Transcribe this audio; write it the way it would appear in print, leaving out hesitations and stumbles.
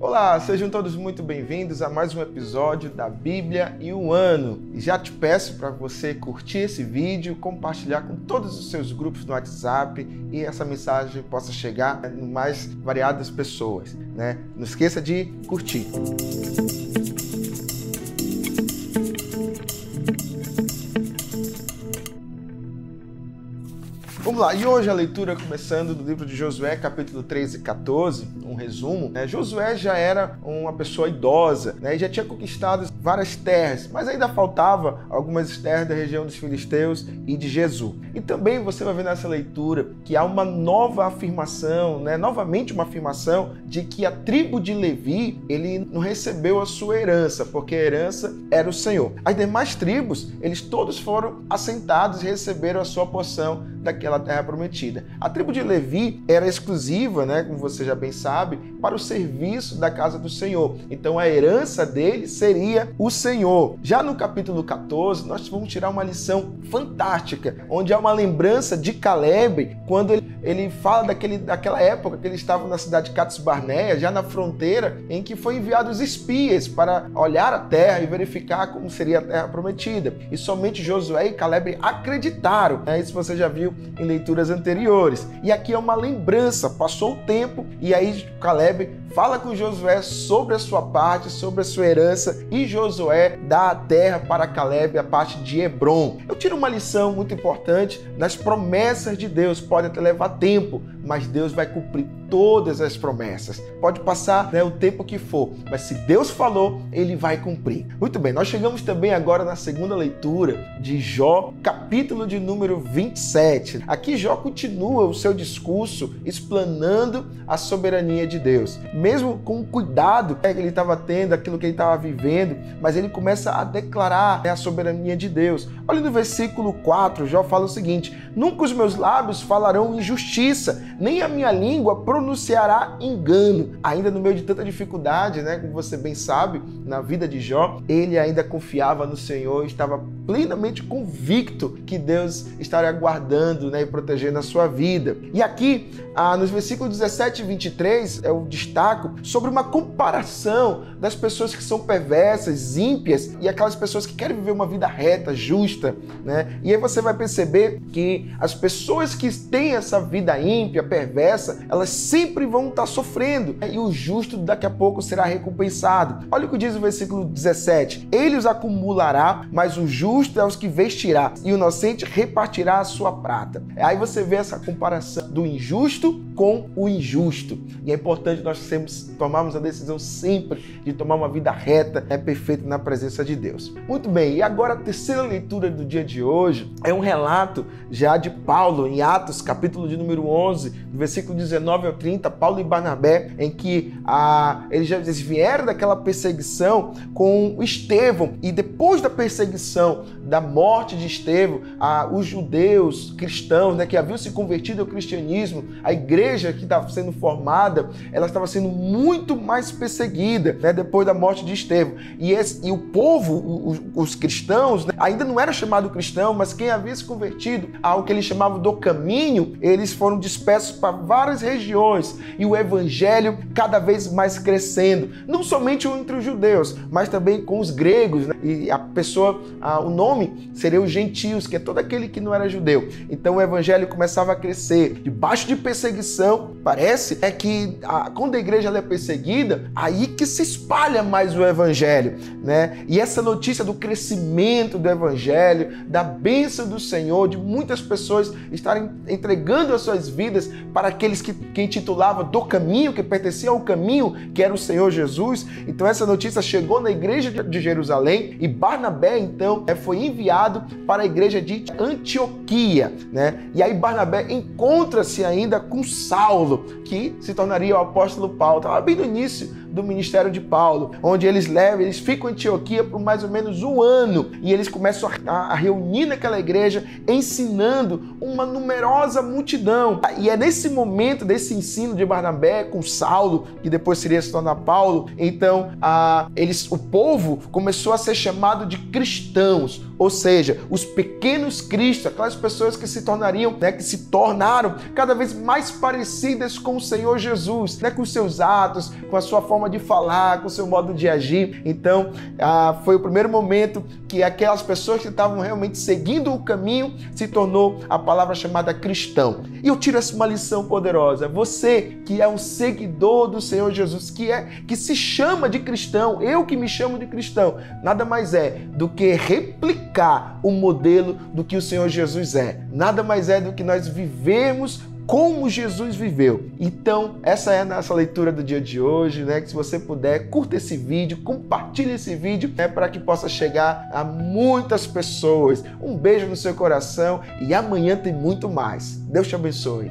Olá, sejam todos muito bem-vindos a mais um episódio da Bíblia e um Ano. E já te peço para você curtir esse vídeo, compartilhar com todos os seus grupos no WhatsApp e essa mensagem possa chegar em mais variadas pessoas, né? Não esqueça de curtir. Vamos lá, e hoje a leitura começando do livro de Josué, capítulo 13 e 14, um resumo. Josué já era uma pessoa idosa, e já tinha conquistado várias terras, mas ainda faltava algumas terras da região dos filisteus e de Jesus. E também você vai ver nessa leitura que há uma nova afirmação, novamente uma afirmação de que a tribo de Levi, ele não recebeu a sua herança, porque a herança era o Senhor. As demais tribos, eles todos foram assentados e receberam a sua porção daquela terra prometida. A tribo de Levi era exclusiva, como você já bem sabe, para o serviço da casa do Senhor. Então a herança dele seria o Senhor. Já no capítulo 14, nós vamos tirar uma lição fantástica, onde há uma lembrança de Caleb, quando ele fala daquela época que ele estava na cidade de Cades Barneia, já na fronteira, em que foi enviados espias para olhar a terra e verificar como seria a terra prometida. E somente Josué e Caleb acreditaram. Isso você já viu em leituras anteriores. E aqui é uma lembrança, passou o tempo e aí Caleb fala com Josué sobre a sua parte, sobre a sua herança, e Josué dá a terra para Caleb, a parte de Hebrom. Eu tiro uma lição muito importante nas promessas de Deus. Pode até levar tempo, mas Deus vai cumprir todas as promessas. Pode passar o tempo que for, mas se Deus falou, Ele vai cumprir. Muito bem, nós chegamos também agora na segunda leitura de Jó, capítulo de número 27. Aqui Jó continua o seu discurso explanando a soberania de Deus. Mesmo com o cuidado que ele estava tendo, aquilo que ele estava vivendo, mas ele começa a declarar a soberania de Deus. Olha no versículo 4, Jó fala o seguinte: nunca os meus lábios falarão injustiça, nem a minha língua pronunciará engano. Ainda no meio de tanta dificuldade, como você bem sabe, na vida de Jó, ele ainda confiava no Senhor, estava plenamente convicto que Deus estaria guardando e protegendo a sua vida. E aqui, nos versículos 17 e 23, eu destaco sobre uma comparação das pessoas que são perversas, ímpias, e aquelas pessoas que querem viver uma vida reta, justa, E aí você vai perceber que as pessoas que têm essa vida ímpia, perversa, elas sempre vão estar sofrendo, e o justo daqui a pouco será recompensado. Olha o que diz o versículo 17: ele os acumulará, mas o justo é os que vestirá, e o inocente repartirá a sua prata. Aí você vê essa comparação do injusto com o injusto. E é importante nós tomarmos a decisão sempre de tomar uma vida reta, perfeita na presença de Deus. Muito bem, e agora a terceira leitura do dia de hoje é um relato já de Paulo, em Atos, capítulo de número 11, do versículo 19 ao 30, Paulo e Barnabé, em que eles vieram daquela perseguição com Estevão, e depois da perseguição, da morte de Estevão, os judeus cristãos, que haviam se convertido ao cristianismo, a igreja que estava sendo formada, ela estava sendo muito mais perseguida, depois da morte de Estevão. E o povo, os cristãos, ainda não era chamado cristão, mas quem havia se convertido ao que eles chamavam do caminho, eles foram dispersos para várias regiões, e o evangelho cada vez mais crescendo, não somente entre os judeus, mas também com os gregos, e o nome seria os gentios, que é todo aquele que não era judeu. Então o evangelho começava a crescer, debaixo de perseguição. Parece que quando a igreja é perseguida, aí que se espalha mais o evangelho, E essa notícia do crescimento do evangelho, da bênção do Senhor, de muitas pessoas estarem entregando as suas vidas para aqueles que intitulava do caminho, que pertencia ao caminho, que era o Senhor Jesus. Então essa notícia chegou na igreja de Jerusalém, e Barnabé então foi enviado para a igreja de Antioquia, E aí Barnabé encontra-se ainda com Saulo, que se tornaria o apóstolo Paulo. Estava bem no início do ministério de Paulo, onde eles ficam em Antioquia por mais ou menos um ano, e eles começam a reunir naquela igreja, ensinando uma numerosa multidão. E é nesse momento desse ensino de Barnabé com Saulo, que depois seria se tornar Paulo, então o povo começou a ser chamado de cristãos, ou seja, os pequenos cristos, aquelas pessoas que se tornariam, que se tornaram cada vez mais parecidas com o Senhor Jesus, com seus atos, com a sua forma forma de falar, com o seu modo de agir. Então, foi o primeiro momento que aquelas pessoas que estavam realmente seguindo o caminho se tornou a palavra chamada cristão. E eu tiro uma lição poderosa. Você que é um seguidor do Senhor Jesus, que se chama de cristão, eu que me chamo de cristão, nada mais é do que replicar o modelo do que o Senhor Jesus é. Nada mais é do que nós vivemos como Jesus viveu. Então, essa é a nossa leitura do dia de hoje, né? Que se você puder, curta esse vídeo, compartilhe esse vídeo, né? Para que possa chegar a muitas pessoas. Um beijo no seu coração e amanhã tem muito mais. Deus te abençoe.